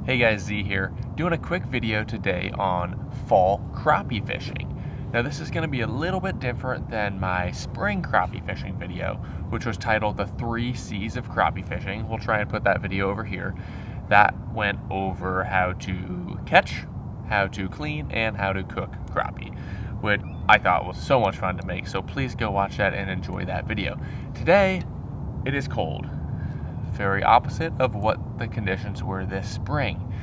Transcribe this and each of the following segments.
Hey guys, Z here, doing a quick video today on fall crappie fishing. Now this is going to be a little bit different than my spring crappie fishing video, which was titled The 3 C's of Crappie Fishing. We'll try and put that video over here. That went over how to catch, how to clean, and how to cook crappie, which I thought was so much fun to make, so please go watch that and enjoy that video. Today, it is cold. Very opposite of what the conditions were this spring.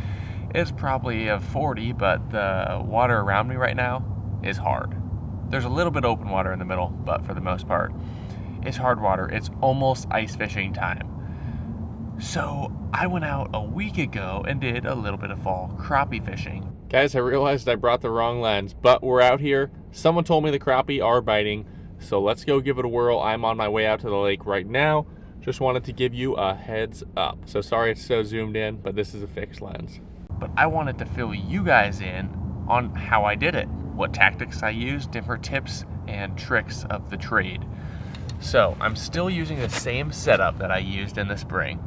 It's probably a 40, but the water around me right now is hard. There's a little bit of open water in the middle, but for the most part, it's hard water. It's almost ice fishing time. So I went out a week ago and did a little bit of fall crappie fishing. Guys, I realized I brought the wrong lens, but we're out here. Someone told me the crappie are biting, so let's go give it a whirl. I'm on my way out to the lake right now. Just wanted to give you a heads up. So sorry it's so zoomed in, but this is a fixed lens. But I wanted to fill you guys in on how I did it, what tactics I used, different tips and tricks of the trade. So I'm still using the same setup that I used in the spring.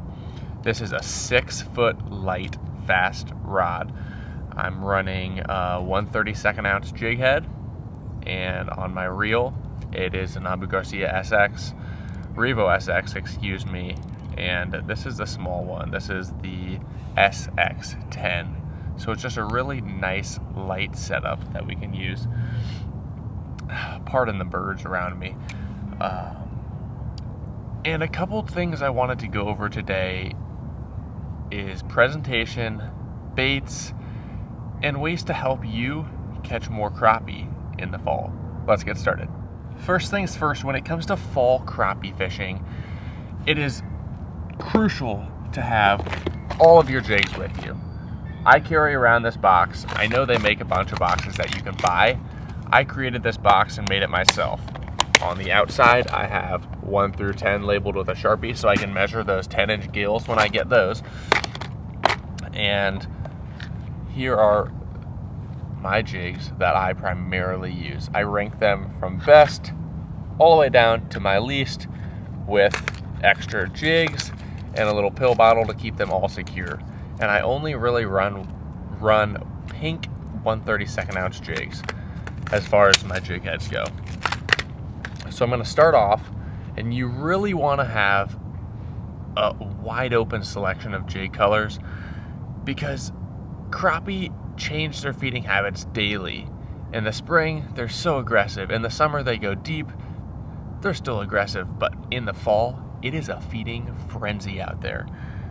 This is a 6-foot light fast rod. I'm running a 1/32 ounce jig head, and on my reel it is an Abu Garcia SX. Revo SX, excuse me, and this is the small one. This is the SX10. So it's just a really nice light setup that we can use. Pardon the birds around me. And a couple things I wanted to go over today is presentation, baits, and ways to help you catch more crappie in the fall. Let's get started. First things first, when it comes to fall crappie fishing, it is crucial to have all of your jigs with you. I carry around this box. I know they make a bunch of boxes that you can buy. I created this box and made it myself. On the outside, I have 1 through 10 labeled with a Sharpie so I can measure those 10-inch gills when I get those. And here are my jigs that I primarily use. I rank them from best all the way down to my least, with extra jigs and a little pill bottle to keep them all secure. And I only really run pink 1/32 ounce jigs as far as my jig heads go. So I'm going to start off, and you really want to have a wide open selection of jig colors because crappie change their feeding habits daily. In the spring, they're so aggressive. In the summer, they go deep. They're still aggressive, but in the fall, it is a feeding frenzy out there.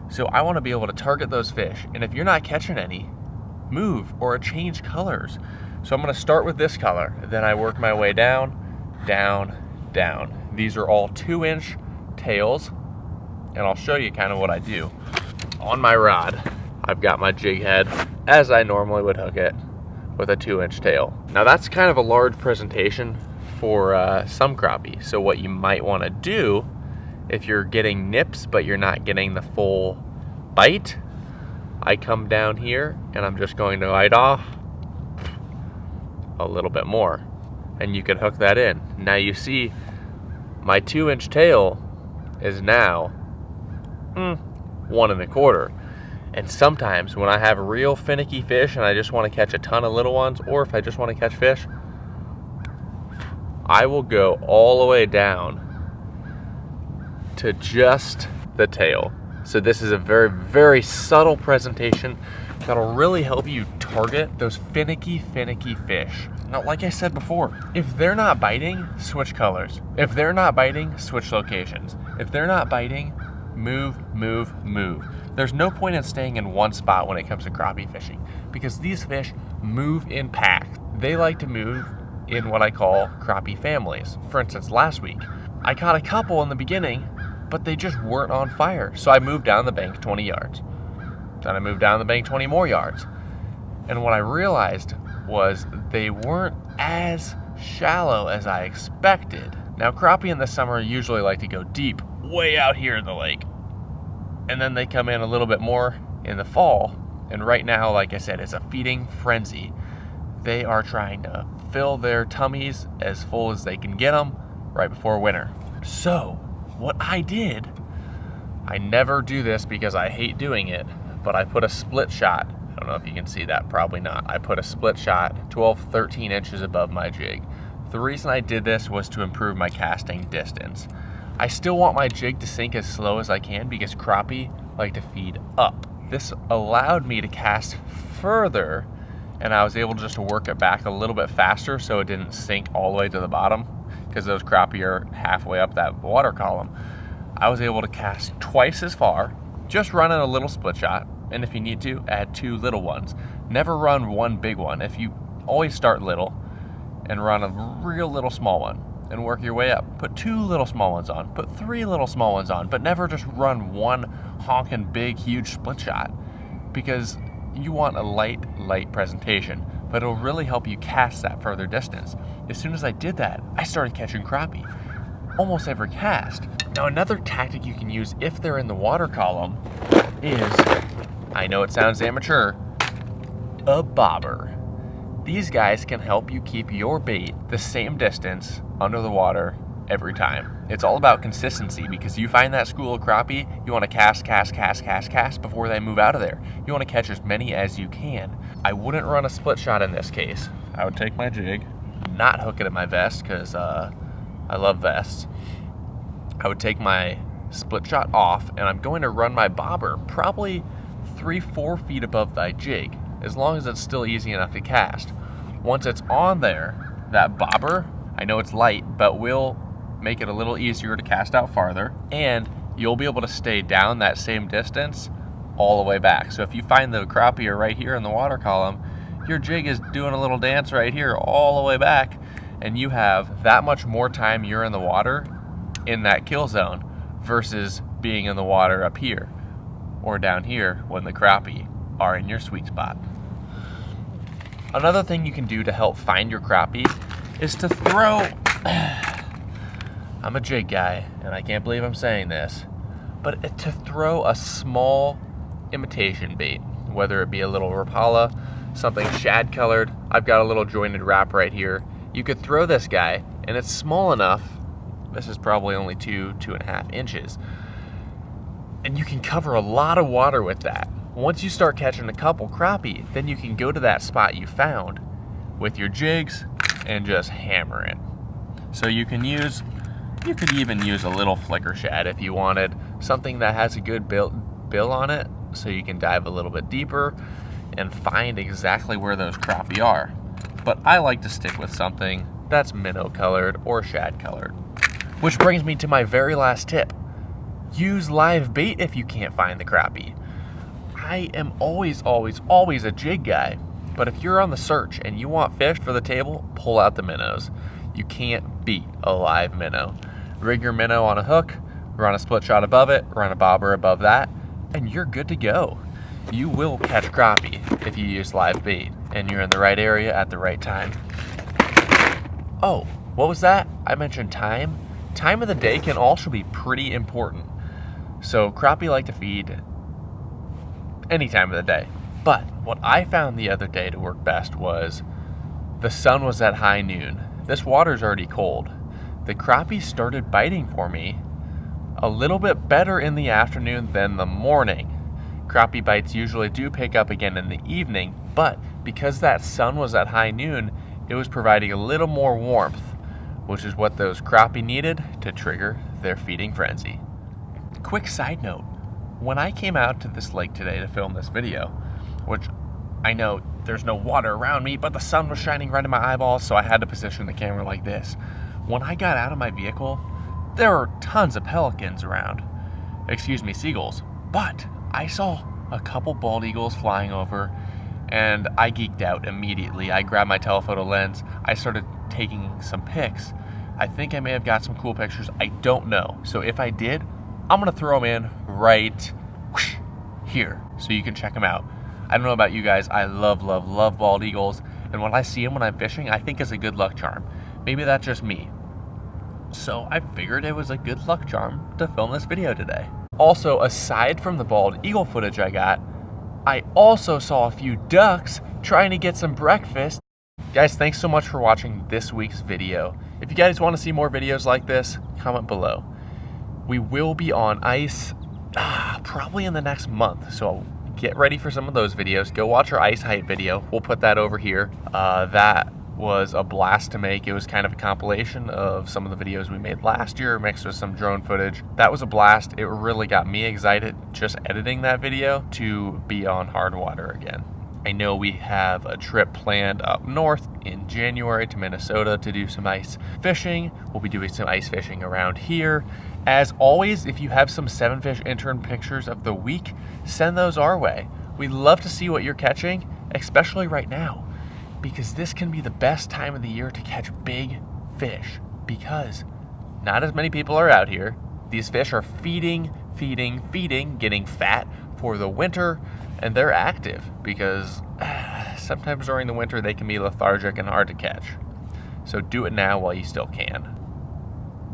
So I want to be able to target those fish, and if you're not catching any, move or change colors. So I'm going to start with this color, then I work my way down, down, down. These are all 2-inch tails, and I'll show you kind of what I do. On my rod, I've got my jig head as I normally would hook it with a 2-inch tail. Now that's kind of a large presentation for some crappie. So what you might want to do if you're getting nips but you're not getting the full bite, I come down here and I'm just going to bite off a little bit more, and you can hook that in. Now you see my 2-inch tail is now 1 1/4. And sometimes when I have real finicky fish and I just want to catch a ton of little ones, or if I just want to catch fish, I will go all the way down to just the tail. So this is a very, very subtle presentation that'll really help you target those finicky fish. Now, like I said before, if they're not biting, switch colors. If they're not biting, switch locations. If they're not biting, move. There's no point in staying in one spot when it comes to crappie fishing because these fish move in packs. They like to move in what I call crappie families. For instance, last week, I caught a couple in the beginning, but they just weren't on fire. So I moved down the bank 20 yards. Then I moved down the bank 20 more yards. And what I realized was they weren't as shallow as I expected. Now, crappie in the summer usually like to go deep, way out here in the lake. And then they come in a little bit more in the fall. And right now, like I said, it's a feeding frenzy. They are trying to fill their tummies as full as they can get them right before winter. So what I did, I never do this because I hate doing it, but I put a split shot. I don't know if you can see that, probably not. I put a split shot 12, 13 inches above my jig. The reason I did this was to improve my casting distance. I still want my jig to sink as slow as I can because crappie like to feed up. This allowed me to cast further, and I was able just to work it back a little bit faster so it didn't sink all the way to the bottom, because those crappie are halfway up that water column. I was able to cast twice as far, just running a little split shot, and if you need to, add 2 little ones. Never run 1 big one. If you always start little and run a real little small one and work your way up, put 2 little small ones on, put 3 little small ones on, but never just run 1 honking big huge split shot, because you want a light presentation, but it'll really help you cast that further distance. As soon as I did that, I started catching crappie almost every cast. Now, another tactic you can use if they're in the water column is, I know it sounds amateur, a bobber. These guys can help you keep your bait the same distance under the water every time. It's all about consistency, because you find that school of crappie, you want to cast before they move out of there. You want to catch as many as you can. I wouldn't run a split shot in this case. I would take my jig, not hook it at my vest, because I love vests. I would take my split shot off, and I'm going to run my bobber probably 3-4 feet above thy jig, as long as it's still easy enough to cast. Once it's on there, that bobber, I know it's light, but will make it a little easier to cast out farther, and you'll be able to stay down that same distance all the way back. So if you find the crappie are right here in the water column, your jig is doing a little dance right here all the way back, and you have that much more time you're in the water in that kill zone versus being in the water up here or down here when the crappie are in your sweet spot. Another thing you can do to help find your crappie is to throw, I'm a jig guy and I can't believe I'm saying this, but to throw a small imitation bait, whether it be a little Rapala, something shad colored. I've got a little jointed wrap right here. You could throw this guy, and it's small enough, this is probably only 2.5 inches, and you can cover a lot of water with that. Once you start catching a couple crappie, then you can go to that spot you found with your jigs and just hammer it. So you could even use a little flicker shad if you wanted, something that has a good bill on it, so you can dive a little bit deeper and find exactly where those crappie are. But I like to stick with something that's minnow colored or shad colored. Which brings me to my very last tip. Use live bait if you can't find the crappie. I am always a jig guy, but if you're on the search and you want fish for the table, pull out the minnows. You can't beat a live minnow. Rig your minnow on a hook, run a split shot above it, run a bobber above that, and you're good to go. You will catch crappie if you use live bait and you're in the right area at the right time. Oh, what was that? I mentioned time. Time of the day can also be pretty important. So crappie like to feed any time of the day. But what I found the other day to work best was the sun was at high noon. This water's already cold. The crappie started biting for me a little bit better in the afternoon than the morning. Crappie bites usually do pick up again in the evening, but because that sun was at high noon, it was providing a little more warmth, which is what those crappie needed to trigger their feeding frenzy. Quick side note, when I came out to this lake today to film this video, which I know there's no water around me, but the sun was shining right in my eyeballs, so I had to position the camera like this. When I got out of my vehicle, there were tons of pelicans around. Seagulls. But I saw a couple bald eagles flying over, and I geeked out immediately. I grabbed my telephoto lens. I started taking some pics. I think I may have got some cool pictures. I don't know. So if I did, I'm gonna throw them in right here so you can check them out. I don't know about you guys. I love bald eagles. And when I see them when I'm fishing, I think it's a good luck charm. Maybe that's just me. So I figured it was a good luck charm to film this video today. Also, aside from the bald eagle footage I got, I also saw a few ducks trying to get some breakfast. Guys, thanks so much for watching this week's video. If you guys want to see more videos like this, comment below. We will be on ice probably in the next month, so get ready for some of those videos. Go watch our ice height video. We'll put that over here. That was a blast to make. It was kind of a compilation of some of the videos we made last year mixed with some drone footage. That was a blast. It really got me excited just editing that video to be on hard water again. I know we have a trip planned up north in January to Minnesota to do some ice fishing. We'll be doing some ice fishing around here. As always, if you have some 7Fish intern pictures of the week, send those our way. We'd love to see what you're catching, especially right now, because this can be the best time of the year to catch big fish, because not as many people are out here. These fish are feeding, getting fat for the winter, and they're active because sometimes during the winter they can be lethargic and hard to catch. So do it now while you still can.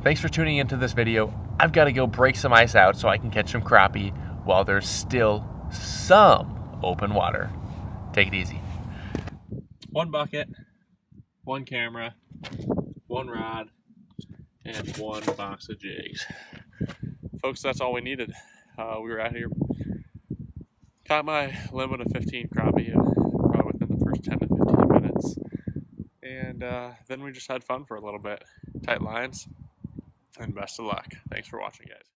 Thanks for tuning into this video. I've got to go break some ice out so I can catch some crappie while there's still some open water. Take it easy. One bucket, one camera, one rod, and one box of jigs. Folks, that's all we needed. We were out here, caught my limit of 15 crappie probably within the first 10 to 15 minutes. And then we just had fun for a little bit. Tight lines, and best of luck. Thanks for watching, guys.